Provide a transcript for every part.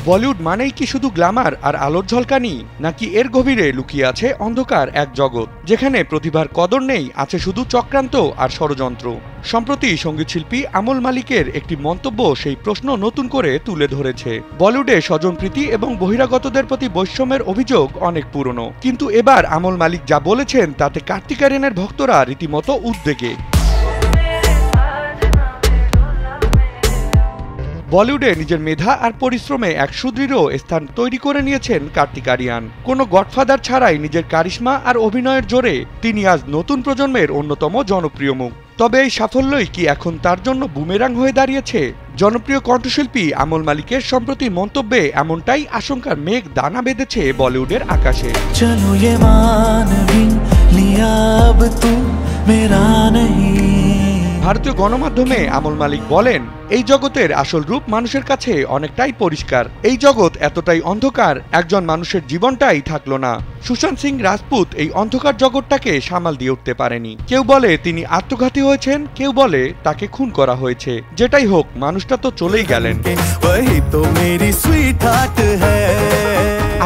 বলিউড মানেই কি শুধু গ্ল্যামার আর আলোর ঝলকানি, নাকি এর গভীরে লুকিয়ে আছে অন্ধকার এক জগৎ যেখানে প্রতিভার কদর নেই, আছে শুধু চক্রান্ত আর ষড়যন্ত্র? সম্প্রতি সঙ্গীতশিল্পী আমল মালিকের একটি মন্তব্য সেই প্রশ্ন নতুন করে তুলে ধরেছে। বলিউডে স্বজনপ্রীতি এবং বহিরাগতদের প্রতি বৈষম্যের অভিযোগ অনেক পুরনো, কিন্তু এবার আমল মালিক যা বলেছেন তাতে কার্তিক আরিয়ানের ভক্তরা রীতিমতো উদ্বেগে। বলিউডে নিজের মেধা আর পরিশ্রমে এক সুদৃঢ় স্থান তৈরি করে নিয়েছেন কার্তিক আরিয়ান। কোনো গডফাদার ছাড়াই নিজের কারিশমা আর অভিনয়ের জোরে তিনি আজ নতুন প্রজন্মের অন্যতম জনপ্রিয় মুখ। তবে এই সাফল্যই কি এখন তার জন্য বুমেরাং হয়ে দাঁড়িয়েছে? জনপ্রিয় কণ্ঠশিল্পী আমল মালিকের সম্প্রতি মন্তব্যে এমনটাই আশঙ্কার মেঘ দানা বেঁধেছে বলিউডের আকাশে। ভারতীয় গণমাধ্যমে আমল মালিক বলেন, এই জগতের আসল রূপ মানুষের কাছে অনেকটাই পরিষ্কার। এই জগৎ এতটাই অন্ধকার, একজন মানুষের জীবনটাই থাকলো না। সুশান্ত সিং রাজপুত এই অন্ধকার জগৎটাকে সামাল দিয়ে উঠতে পারেনি। কেউ বলে তিনি আত্মঘাতী হয়েছেন, কেউ বলে তাকে খুন করা হয়েছে। যেটাই হোক, মানুষটা তো চলেই গেলেন।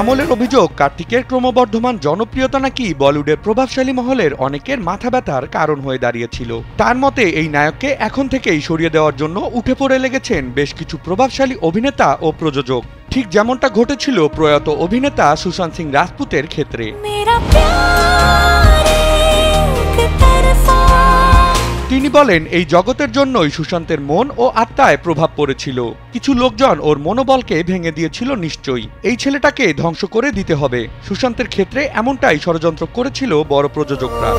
আমলের অভিযোগ, কার্তিকের ক্রমবর্ধমান জনপ্রিয়তা নাকি বলিউডের প্রভাবশালী মহলের অনেকের মাথা ব্যথার কারণ হয়ে দাঁড়িয়েছিল। তার মতে এই নায়ককে এখন থেকেই সরিয়ে দেওয়ার জন্য উঠে পড়ে লেগেছেন বেশ কিছু প্রভাবশালী অভিনেতা ও প্রযোজক, ঠিক যেমনটা ঘটেছিল প্রয়াত অভিনেতা সুশান্ত সিং রাজপুতের ক্ষেত্রে। তিনি বলেন, এই জগতের জন্যই সুশান্তের মন ও আত্মায় প্রভাব পড়েছিল। কিছু লোকজন ওর মনোবলকে ভেঙে দিয়েছিল নিশ্চয়ই। এই ছেলেটাকে ধ্বংস করে দিতে হবে। সুশান্তের ক্ষেত্রে এমনটাই ষড়যন্ত্র করেছিল বড় প্রযোজকরা।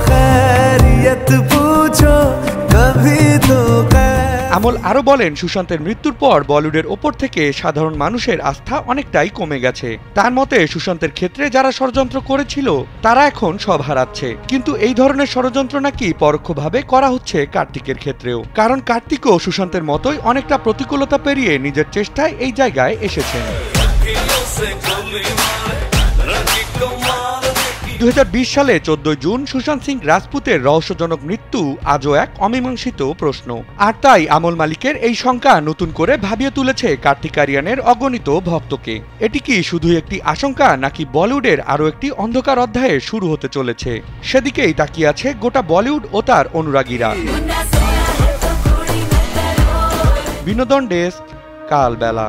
আমল আরো বলেন, সুশান্তের মৃত্যুর পর বলিউডের ওপর থেকে সাধারণ মানুষের আস্থা অনেকটাই কমে গেছে। তার মতে সুশান্তের ক্ষেত্রে যারা ষড়যন্ত্র করেছিল তারা এখন সব হারাচ্ছে। কিন্তু এই ধরনের ষড়যন্ত্র নাকি পরোক্ষভাবে করা হচ্ছে কার্তিকের ক্ষেত্রেও, কারণ কার্তিকও সুশান্তের মতোই অনেকটা প্রতিকূলতা পেরিয়ে নিজের চেষ্টায় এই জায়গায় এসেছেন। 2020 সালে 14 জুন সুশান্ত সিং রাজপুতের রহস্যজনক মৃত্যু আজও এক অমীমাংসিত প্রশ্ন। আর তাই আমল মালিকের এই শঙ্কা নতুন করে ভাবিয়ে তুলেছে কার্তিক আরিয়ানের অগণিত ভক্তকে। এটি কি শুধুই একটি আশঙ্কা, নাকি বলিউডের আরও একটি অন্ধকার অধ্যায়ে শুরু হতে চলেছে? সেদিকেই তাকিয়ে আছে গোটা বলিউড ও তার অনুরাগীরা। বিনোদন ডেস্ক, কালবেলা।